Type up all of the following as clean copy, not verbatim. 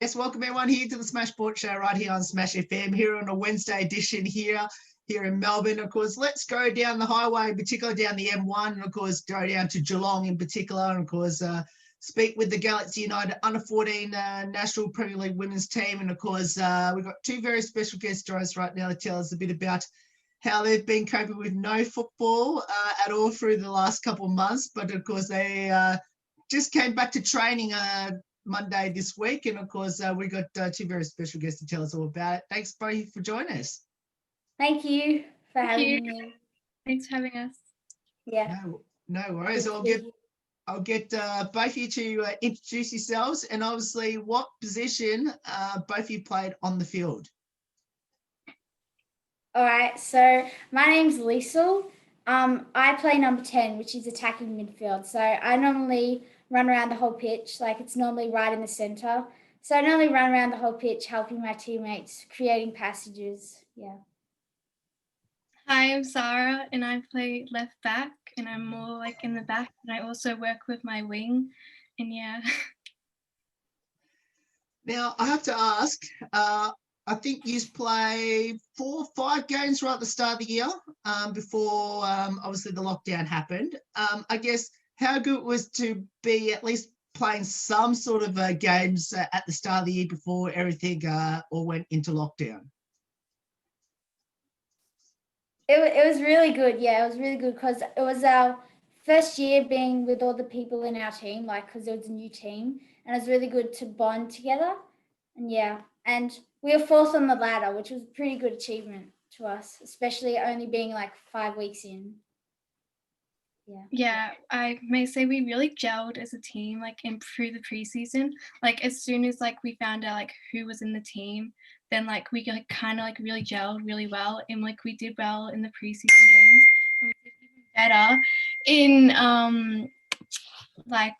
Yes, welcome everyone here to the Smash Sport Show right here on Smash FM, here on a Wednesday edition here in Melbourne. Of course, let's go down the highway, particularly down the M1, and of course, go down to Geelong in particular, and of course, speak with the Galaxy United Under-14 National Premier League women's team. And of course, we've got two very special guests joining us right now to tell us a bit about how they've been coping with no football at all through the last couple of months. But of course, they just came back to training Monday this week, and of course we got two very special guests to tell us all about it. Thanks both for joining us. Thank you for having me. Thanks for having us. Yeah. No worries. I'll get both of you to introduce yourselves, and obviously what position both of you played on the field. All right, so my name's Liesl. I play number 10, which is attacking midfield. So I normally run around the whole pitch, like it's normally right in the centre. So I normally run around the whole pitch, helping my teammates, creating passages. Yeah. Hi, I'm Sarah, and I play left back, and I'm more like in the back, and I also work with my wing, and yeah. Now I have to ask, I think you play 4 or 5 games right at the start of the year before obviously the lockdown happened. I guess how good it was to be at least playing some sort of games at the start of the year before everything all went into lockdown? It was really good. Yeah, it was really good because it was our first year being with all the people in our team, like because it was a new team, and it was really good to bond together. And yeah, and we were 4th on the ladder, which was a pretty good achievement to us, especially only being like 5 weeks in. Yeah, I may say we really gelled as a team, like through the preseason. Like as soon as like we found out like who was in the team, then like we like kind of like really gelled really well, and like we did well in the preseason games, and we did even better in like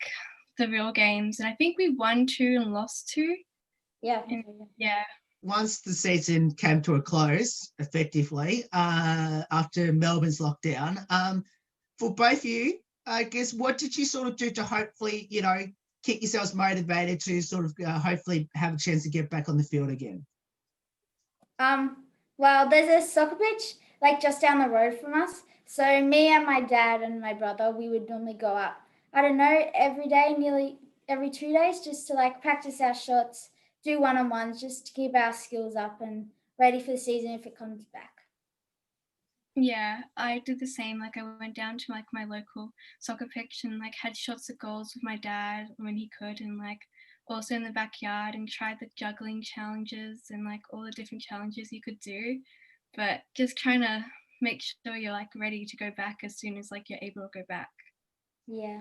the real games. And I think we won 2 and lost 2. Yeah. Yeah. Once the season came to a close, effectively, after Melbourne's lockdown, for both of you, I guess, what did you sort of do to hopefully, keep yourselves motivated to sort of hopefully have a chance to get back on the field again? Well, there's a soccer pitch like just down the road from us. So me and my dad and my brother, we would normally go up, I don't know, every day, nearly every 2 days, just to like practice our shots, do one-on-ones, just to keep our skills up and ready for the season if it comes back. Yeah, I did the same. Like I went down to like my local soccer pitch and like had shots at goals with my dad when he could, and like also in the backyard, and tried the juggling challenges and like all the different challenges you could do, but just trying to make sure you're like ready to go back as soon as like you're able to go back. Yeah.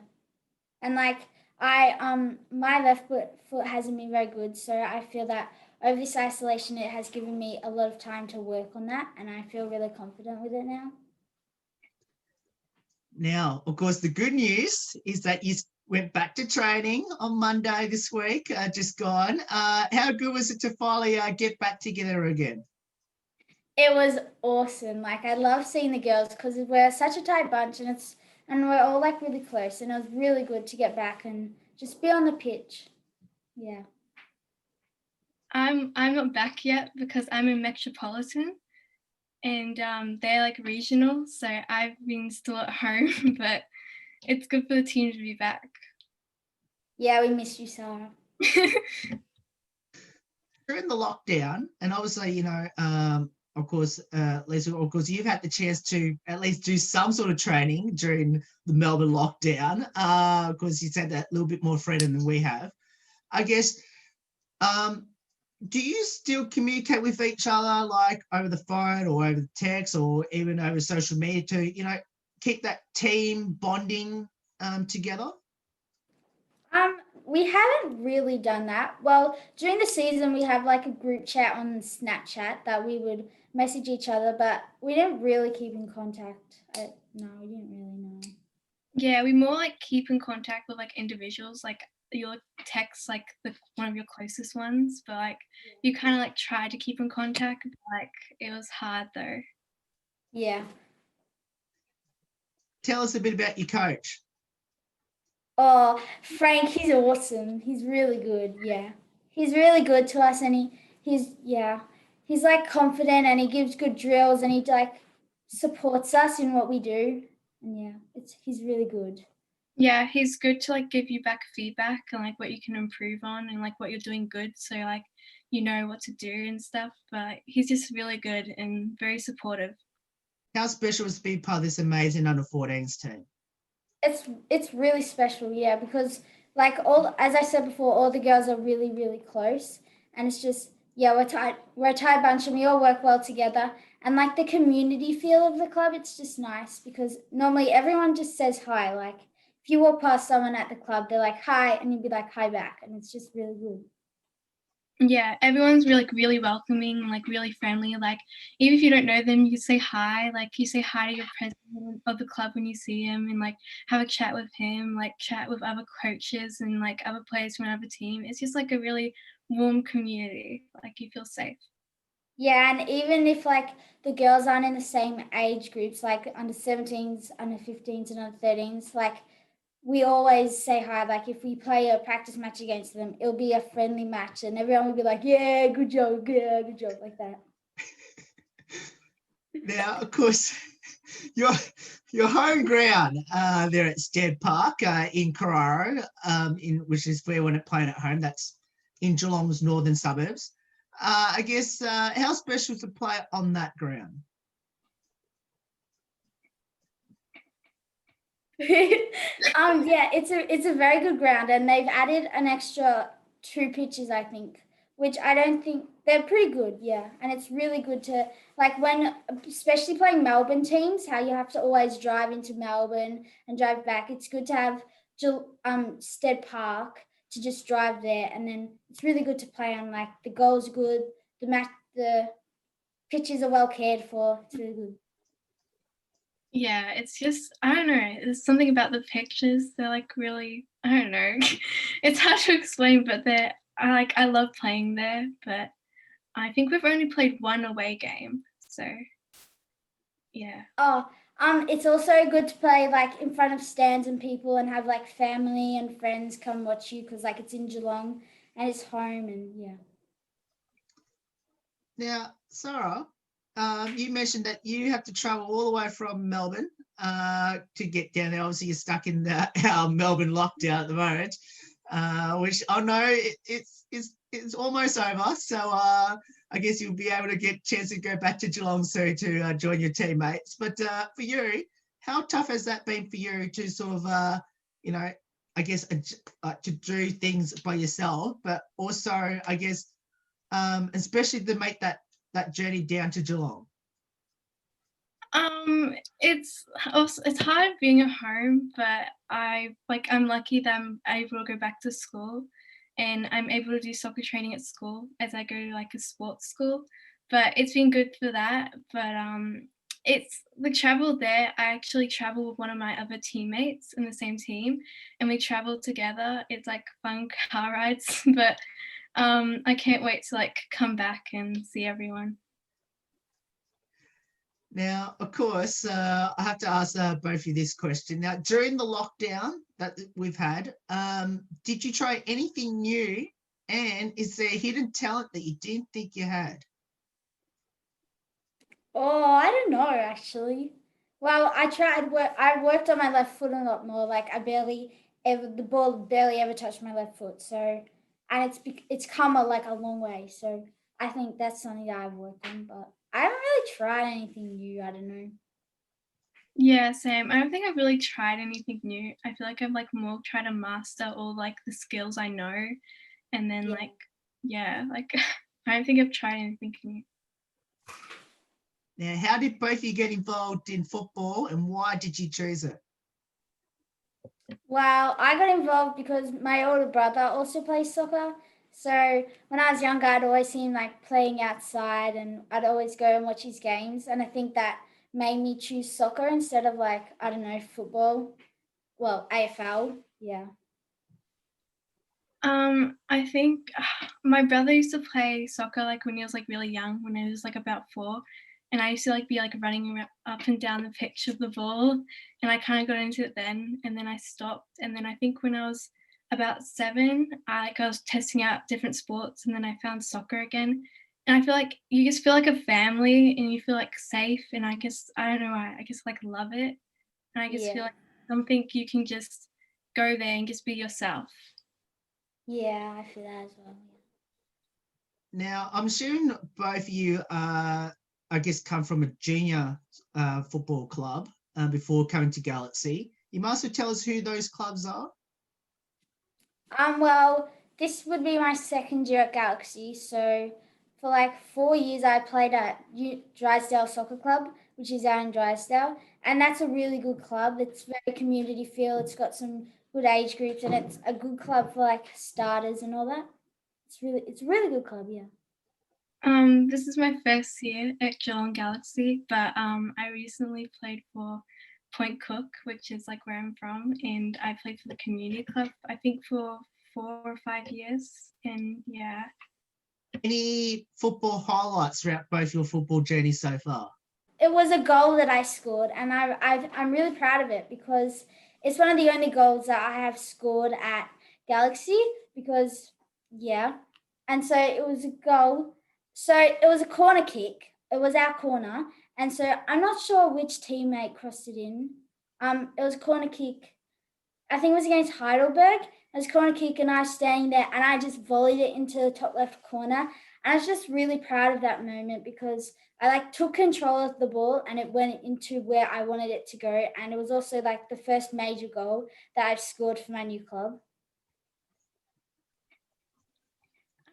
And like my left foot hasn't been very good, so I feel that over this isolation it has given me a lot of time to work on that, and I feel really confident with it now. Now, of course, the good news is that you went back to training on Monday this week, just gone. How good was it to finally get back together again? It was awesome. Like I love seeing the girls because we're such a tight bunch, and we're all like really close, and it was really good to get back and just be on the pitch. Yeah. I'm not back yet because I'm in Metropolitan, and they're like regional, so I've been still at home, but it's good for the team to be back. Yeah, we miss you, Sarah. During the lockdown, and obviously, of course, Lisa, of course, you've had the chance to at least do some sort of training during the Melbourne lockdown. Of course, you said that a little bit more freedom than we have. I guess, do you still communicate with each other like over the phone or over the text or even over social media to, keep that team bonding together? We haven't really done that. Well, during the season, we have like a group chat on Snapchat that we would message each other, but we didn't really keep in contact. No, we didn't really know. Yeah, we more like keep in contact with like individuals, like you'll text like one of your closest ones, but like you kind of like try to keep in contact, but like it was hard though. Yeah. Tell us a bit about your coach. Oh, Frank, he's awesome. He's really good. Yeah. he's really good to us, and he's like confident, and he gives good drills, and he like supports us in what we do, and he's really good. Yeah, he's good to like give you back feedback and like what you can improve on and like what you're doing good, so like you know what to do and stuff. But he's just really good and very supportive. How special is to be part of this amazing under-14s team? It's really special, yeah, because like as I said before, all the girls are really, really close, and it's just we're a tight bunch, and we all work well together. And like the community feel of the club, it's just nice because normally everyone just says hi. Like if you walk past someone at the club, they're like hi, and you'd be like hi back, and it's just really good. Yeah, everyone's really welcoming and like really friendly. Like even if you don't know them, you say hi. Like you say hi to your president of the club when you see him, and like have a chat with him, like chat with other coaches and like other players from another team. It's just like a really warm community. Like you feel safe. Yeah, and even if like the girls aren't in the same age groups, like under 17s, under 15s, and under 13s, like we always say hi. Like if we play a practice match against them, it'll be a friendly match, and everyone will be like, "Yeah, good job, yeah, good job," like that. Now, of course, your home ground there at Stead Park in Corio, which is where we're playing at home. That's in Geelong's northern suburbs. I guess how special is to play on that ground? It's a very good ground, and they've added an extra 2 pitches, I think, which I don't think they're pretty good, yeah. And it's really good to like when, especially playing Melbourne teams, how you have to always drive into Melbourne and drive back. It's good to have Stead Park to just drive there, and then it's really good to play on. Like the goal's good, the pitches are well cared for. It's really good. Yeah, it's just I don't know. There's something about the pictures. They're like really I don't know. It's hard to explain, but I love playing there. But I think we've only played one away game, so yeah. Oh, it's also good to play like in front of stands and people and have like family and friends come watch you because like it's in Geelong and it's home and yeah. Now, Sarah, you mentioned that you have to travel all the way from Melbourne to get down there. Obviously, you're stuck in our Melbourne lockdown at the moment, which I know it's almost over. So I guess you'll be able to get a chance to go back to Geelong soon to join your teammates. But for you, how tough has that been for you to sort of, I guess, to do things by yourself, but also, I guess, especially to make that journey down to Geelong? It's hard being at home, but I'm lucky that I'm able to go back to school, and I'm able to do soccer training at school as I go to like a sports school. But it's been good for that. But it's the travel there. I actually travel with one of my other teammates in the same team, and we travel together. It's like fun car rides, but I can't wait to like come back and see everyone. Now, of course, I have to ask both of you this question. Now, during the lockdown that we've had, did you try anything new? And is there a hidden talent that you didn't think you had? Oh, I don't know actually. Well, I worked on my left foot a lot more. Like the ball barely ever touched my left foot. So, and it's come like a long way. So I think that's something that I've worked on. But I haven't really tried anything new. I don't know. Yeah, same. I don't think I've really tried anything new. I feel like I've like more tried to master all like the skills I know, and then Yeah. like yeah, like I don't think I've tried anything new. Now, how did both of you get involved in football, and why did you choose it? Well, I got involved because my older brother also plays soccer. So when I was younger, I'd always see him like playing outside, and I'd always go and watch his games. And I think that made me choose soccer instead of like, I don't know, football. Well, AFL. Yeah. I think my brother used to play soccer like when he was like really young, when he was like about 4, and I used to like be like running up and down the pitch with the ball, and I kind of got into it then, and then I stopped, and then I think when I was about 7, I was testing out different sports, and then I found soccer again. And I feel like you just feel like a family, and you feel like safe. And I guess I don't know why, I just like love it, and I just feel Yeah. like something you can just go there and just be yourself. Yeah, I feel that as well. Now, I'm assuming both of you, I guess, come from a junior football club before coming to Galaxy. You might as well tell us who those clubs are. Well, this would be my second year at Galaxy. So for like 4 years, I played at Drysdale Soccer Club, which is out in Drysdale, and that's a really good club. It's very community feel. It's got some good age groups, and it's a good club for like starters and all that. It's a really good club. Yeah. This is my first year at Geelong Galaxy, but I recently played for Point Cook, which is like where I'm from, and I played for the community club, I think for 4 or 5 years, and yeah. Any football highlights throughout both your football journey so far? It was a goal that I scored, and I'm really proud of it because it's one of the only goals that I have scored at Galaxy. Because yeah, and so it was a goal. So it was a corner kick. It was our corner, and so I'm not sure which teammate crossed it in. It was a corner kick. I think it was against Heidelberg. It was a corner kick, and I was standing there, and I just volleyed it into the top left corner. And I was just really proud of that moment because I like took control of the ball and it went into where I wanted it to go. And it was also like the first major goal that I've scored for my new club.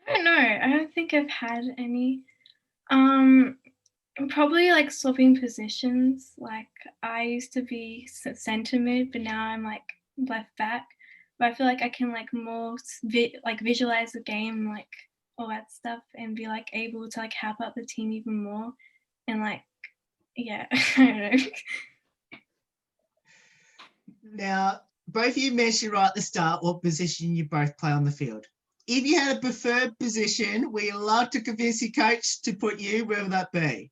I don't know. I don't think I've had any. Probably like swapping positions. Like I used to be centre mid, but now I'm like left back. But I feel like I can like more like visualize the game, like all that stuff, and be like able to like help out the team even more. And like, yeah, I don't know. Now, both of you mentioned right at the start what position you both play on the field. If you had a preferred position where you love to convince your coach to put you, where would that be?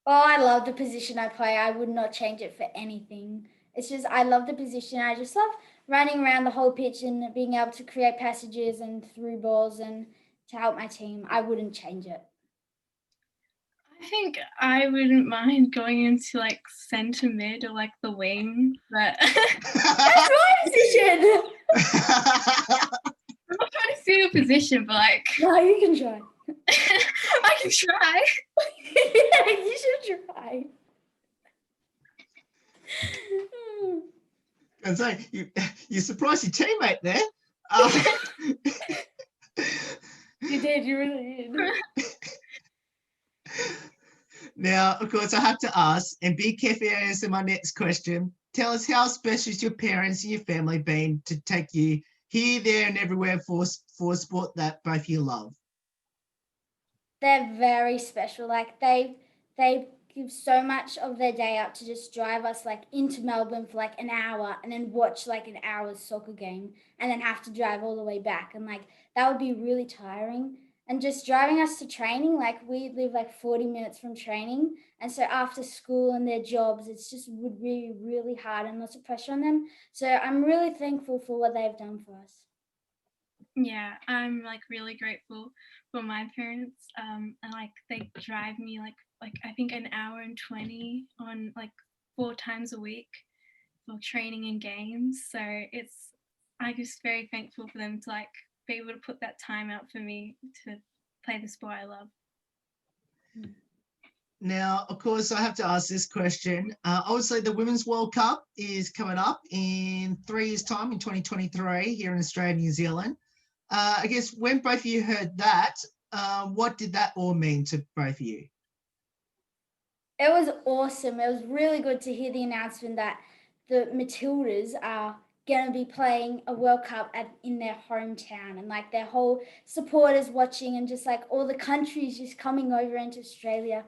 Oh, I love the position I play. I would not change it for anything. It's just, I love the position. I just love running around the whole pitch and being able to create passages and through balls and to help my team. I wouldn't change it. I think I wouldn't mind going into like centre mid or like the wing, but That's my position. I'm not trying to steal your position, but like No, you can try. I can try. Yeah, you should try. I say, you surprised your teammate there. You did, you really did. Now, of course, I have to ask, and be careful to answer my next question. Tell us, how special has your parents and your family been to take you here, there, and everywhere for a sport that both you love? They're very special. Like they give so much of their day out to just drive us like into Melbourne for like an hour and then watch like an hour's soccer game and then have to drive all the way back. And like that would be really tiring. And just driving us to training, like we live like 40 minutes from training. And so after school and their jobs, it's just would be really hard and lots of pressure on them. So I'm really thankful for what they've done for us. Yeah, I'm like really grateful for my parents. And like they drive me like I think an hour and 20 on like 4 times a week for training and games. So I'm just very thankful for them to like be able to put that time out for me to play the sport I love. Now, of course, I have to ask this question. Obviously, the Women's World Cup is coming up in 3 years' time in 2023 here in Australia and New Zealand. I guess when both of you heard that, what did that all mean to both of you? It was awesome. It was really good to hear the announcement that the Matildas are going to be playing a World Cup in their hometown and like their whole supporters watching and just like all the countries just coming over into Australia.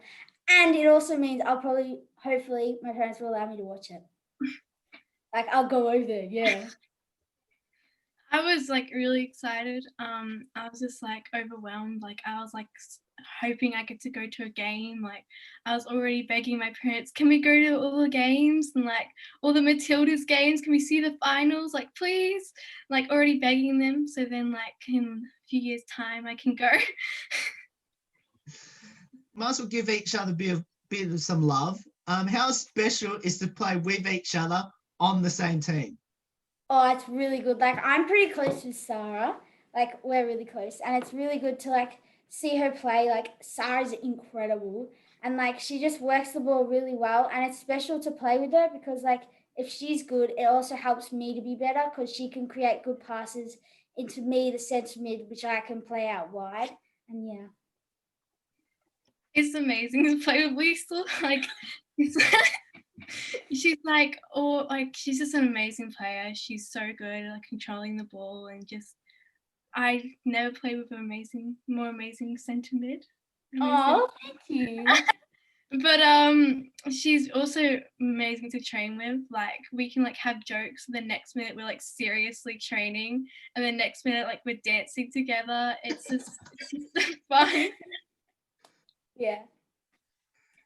And it also means hopefully, my parents will allow me to watch it. Like I'll go over there, yeah. I was like really excited. I was just like overwhelmed. Like I was like hoping I get to go to a game. Like I was already begging my parents, can we go to all the games and like all the Matildas games? Can we see the finals? Like please, like already begging them. So then like in a few years' time I can go. Might as well give each other a bit of some love. How special is to play with each other on the same team? Oh, it's really good. Like I'm pretty close with Sarah. Like we're really close, and it's really good to like see her play. Like Sarah's incredible, and like she just works the ball really well. And it's special to play with her because like if she's good, it also helps me to be better because she can create good passes into me, the centre mid, which I can play out wide. And yeah. It's amazing to play with Liesl. Like she's like, oh, like she's just an amazing player. She's so good at like controlling the ball and just. I never played with an more amazing centre mid. Oh, thank you. But she's also amazing to train with. Like we can like have jokes. The next minute we're like seriously training, and the next minute like we're dancing together. It's just so fun. Yeah.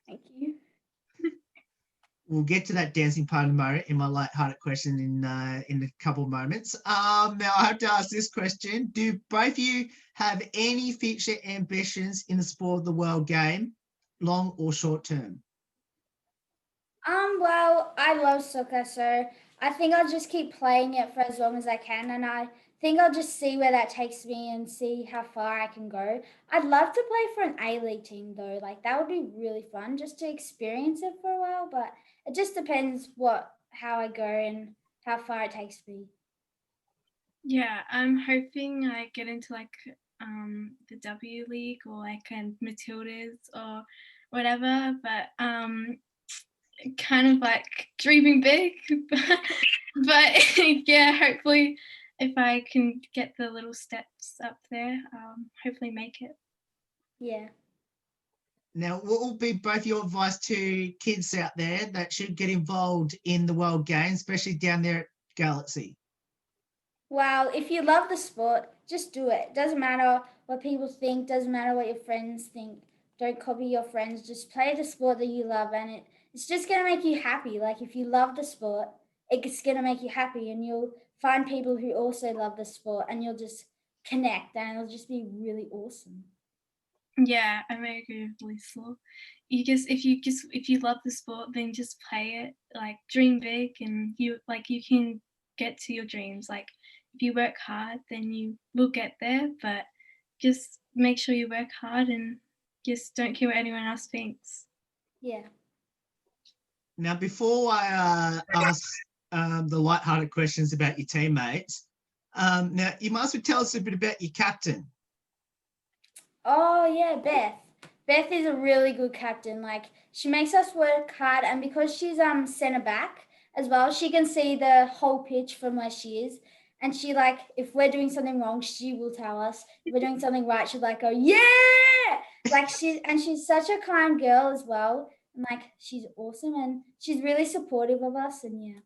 Thank you. We'll get to that dancing part in my light-hearted question in a couple of moments. Now I have to ask this question: do both of you have any future ambitions in the sport of the world game, long or short term? Well, I love soccer, so I think I'll just keep playing it for as long as I can, and I think I'll just see where that takes me and see how far I can go. I'd love to play for an A-League team though, like that would be really fun just to experience it for a while, but it just depends how I go and how far it takes me. Yeah, I'm hoping I get into like the W League or like Matildas or whatever, but kind of like dreaming big. But yeah, hopefully if I can get the little steps up there, hopefully make it. Yeah. Now, what will be both your advice to kids out there that should get involved in the World Games, especially down there at Galaxy? Well, if you love the sport, just do it. Doesn't matter what people think, doesn't matter what your friends think. Don't copy your friends. Just play the sport that you love and it's just gonna make you happy. Like if you love the sport, it's gonna make you happy and you'll find people who also love the sport and you'll just connect and it'll just be really awesome. Yeah, I may agree with Liesl. If you love the sport, then just play it. Like dream big, and you can get to your dreams. Like if you work hard, then you will get there. But just make sure you work hard and just don't care what anyone else thinks. Yeah. Now, before I ask the light-hearted questions about your teammates, now you must tell us a bit about your captain. Oh yeah, Beth. Beth is a really good captain. Like she makes us work hard, and because she's centre back as well, she can see the whole pitch from where she is. And she like, if we're doing something wrong, she will tell us. If we're doing something right, she'll like go, yeah. Like she's such a kind girl as well. And like she's awesome, and she's really supportive of us. And yeah.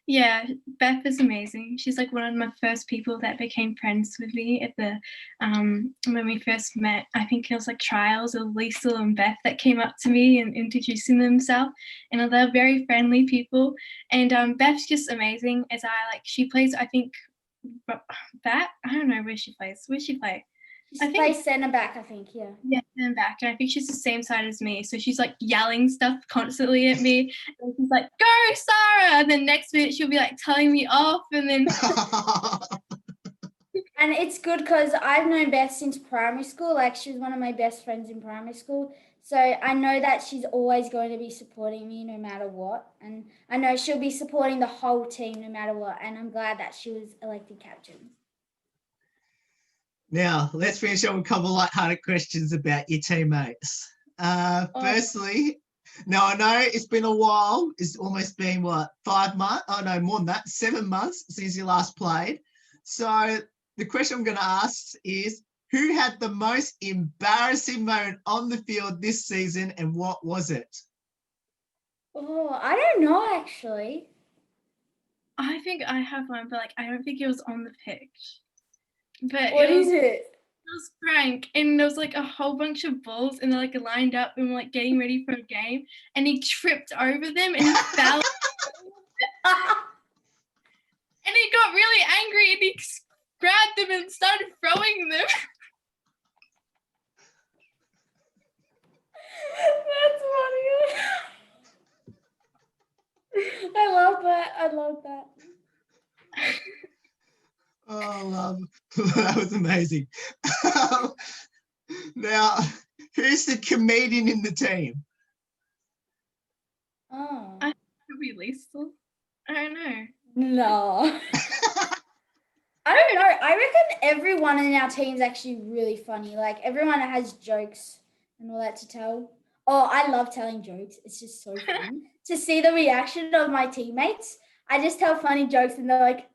Yeah, Beth is amazing. She's like one of my first people that became friends with me at the when we first met. I think it was like trials of Liesl and Beth that came up to me and introducing themselves, and they're very friendly people. And Beth's just amazing. She plays. I think that I don't know where she plays. Where she play? She plays centre back, I think, yeah. Yeah, and back. And I think she's the same side as me. So she's like yelling stuff constantly at me. And she's like, go, Sarah. And then next minute she'll be like telling me off. And then and it's good because I've known Beth since primary school. Like she was one of my best friends in primary school. So I know that she's always going to be supporting me no matter what. And I know she'll be supporting the whole team no matter what. And I'm glad that she was elected captain. Now, let's finish up with a couple of light-hearted questions about your teammates. Firstly, now I know it's been a while. It's almost been, 5 months? Oh, no, more than that, 7 months since you last played. So the question I'm going to ask is, who had the most embarrassing moment on the field this season and what was it? Oh, I don't know, actually. I think I have one, but like I don't think it was on the pitch. But What it is it? was Frank, and there was like a whole bunch of balls, and they're like lined up and like getting ready for a game, and he tripped over them and he fell, and he got really angry and he grabbed them and started throwing them. That's funny. I love that. I love that. Oh, that was amazing. Now, who's the comedian in the team? Oh. Could be Liesl. I don't know. No. I don't know. I reckon everyone in our team is actually really funny. Like everyone has jokes and all that to tell. Oh, I love telling jokes. It's just so fun to see the reaction of my teammates. I just tell funny jokes and they're like,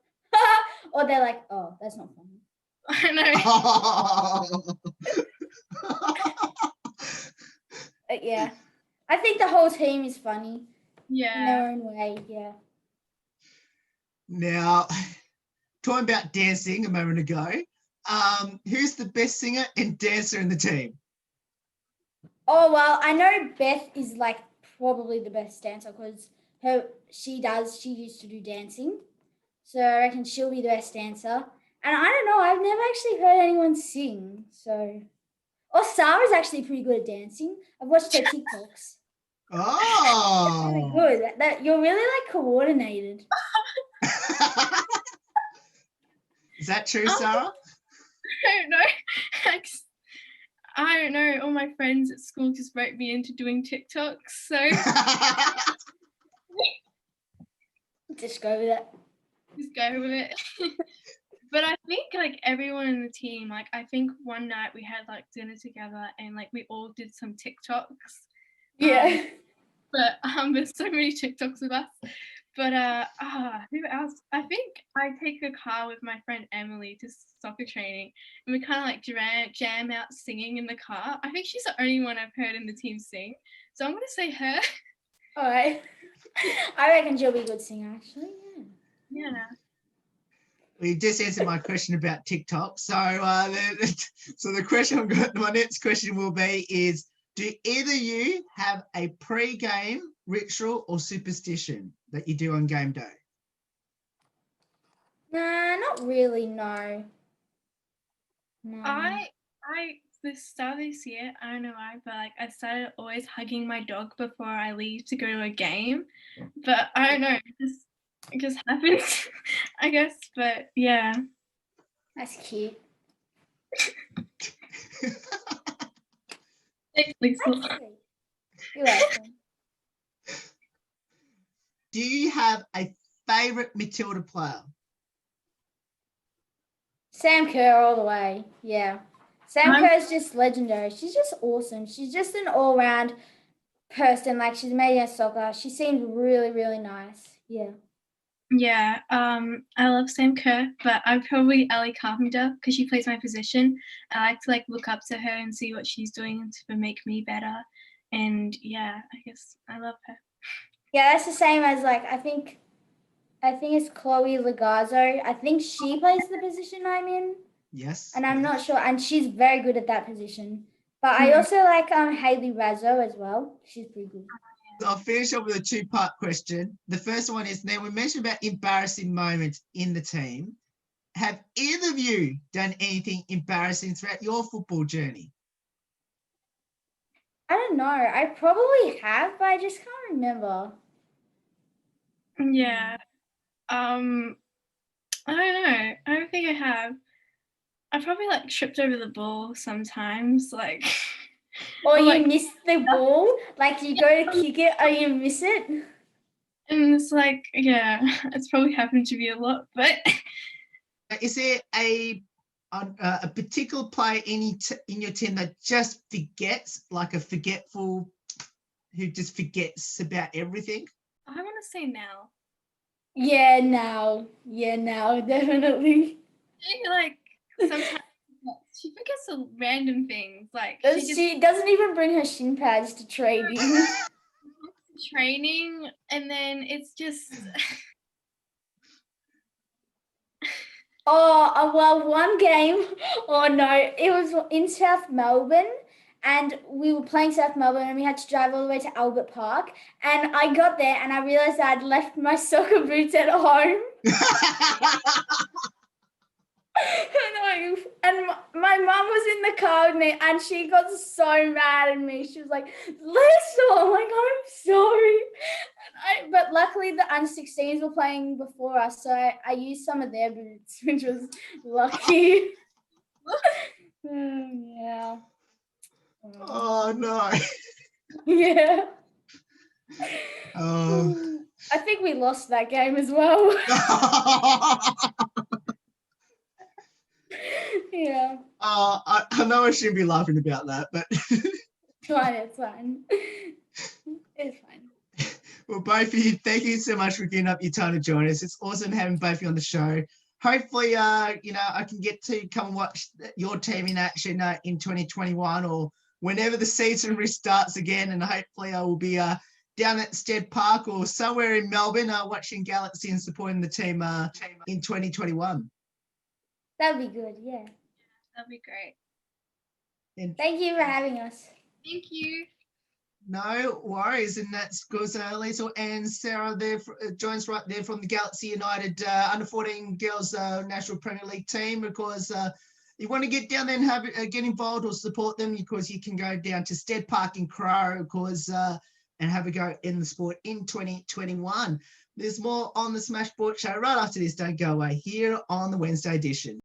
or they're like, oh, that's not funny. I know. But yeah, I think the whole team is funny in Yeah. their own way. Yeah. Now, talking about dancing a moment ago, who's the best singer and dancer in the team? Oh, well, I know Beth is like probably the best dancer because she used to do dancing. So I reckon she'll be the best dancer. And I don't know, I've never actually heard anyone sing. So, oh, Sarah's actually pretty good at dancing. I've watched her TikToks. Oh, Really good. That you're really like coordinated. Is that true, Sarah? I don't know. I don't know. All my friends at school just wrote me into doing TikToks. So Just go with it. just go with it. But I think like everyone in the team, like I think one night we had like dinner together and like we all did some TikToks. Yeah. But there's so many TikToks of us. But who else? I think I take a car with my friend Emily to soccer training, and we kind of like jam out singing in the car. I think she's the only one I've heard in the team sing, so I'm gonna say her. All right. I reckon she'll be a good singer, actually. Yeah. Yeah. Well, you just answered my question about TikTok. So, the question I've got, my next question will be is, do either you have a pre-game ritual or superstition that you do on game day? Nah, not really, no. No. I the start of this year, I don't know why, but like I started always hugging my dog before I leave to go to a game. But I don't know, it just happens, I guess. But yeah. That's cute. Thanks, Lisa. That's sweet. You're welcome. Do you have a favourite Matilda player? Sam Kerr all the way. Yeah. Sam Kerr is just legendary. She's just awesome. She's just an all-round person. Like she's amazing at soccer. She seems really, really nice. Yeah. Yeah, I love Sam Kerr, but I'm probably Ellie Carpenter because she plays my position. I like to like look up to her and see what she's doing to make me better. And yeah, I guess I love her. Yeah, that's the same as like I think it's Chloe Lagazzo. I think she plays the position I'm in. Yes. And I'm not sure, and she's very good at that position. But I also like Hayley Razzo as well. She's pretty good. So I'll finish up with a two-part question. The first one is, now we mentioned about embarrassing moments in the team. Have either of you done anything embarrassing throughout your football journey? I don't know. I probably have, but I just can't remember. Yeah. I don't know. I don't think I have. I probably like tripped over the ball sometimes, like. Or you like, miss the ball, like you go to kick it, or you miss it. And it's like, yeah, it's probably happened to me a lot, but. Is there a particular player in your team that just forgets, like a forgetful, who just forgets about everything? I want to say now. Yeah, now, definitely. Like sometimes she forgets the random things. Like She doesn't even bring her shin pads to training. Training, and then it's just. Oh, well, one game. Oh no, it was in South Melbourne, and we were playing South Melbourne, and we had to drive all the way to Albert Park. And I got there, and I realized I'd left my soccer boots at home. And my mum was in the car with me, and she got so mad at me. She was like, "Lisa," I'm like, "I'm sorry." But luckily the under-16s were playing before us, so I used some of their boots, which was lucky. Yeah. Oh no. Yeah. Oh. I think we lost that game as well. Yeah. I know I shouldn't be laughing about that, but Fine, it's fine. It's fine. well, both of you, thank you so much for giving up your time to join us. It's awesome having both of you on the show. Hopefully, you know, I can get to come and watch your team in action in 2021 or whenever the season restarts again. And hopefully I will be down at Stead Park or somewhere in Melbourne watching Galaxy and supporting the team in 2021. That'd be good, yeah. That'd be great. And Thank you for having us. Thank you. no worries, and that's because Lisa and Sarah there joins right there from the Galaxy United under 14 girls National Premier League team. Because you want to get down there and have get involved or support them, because you can go down to Stead Park in Corio, because and have a go in the sport in 2021. There's more on the Smash Sport Show right after this. Don't go away here on the Wednesday edition.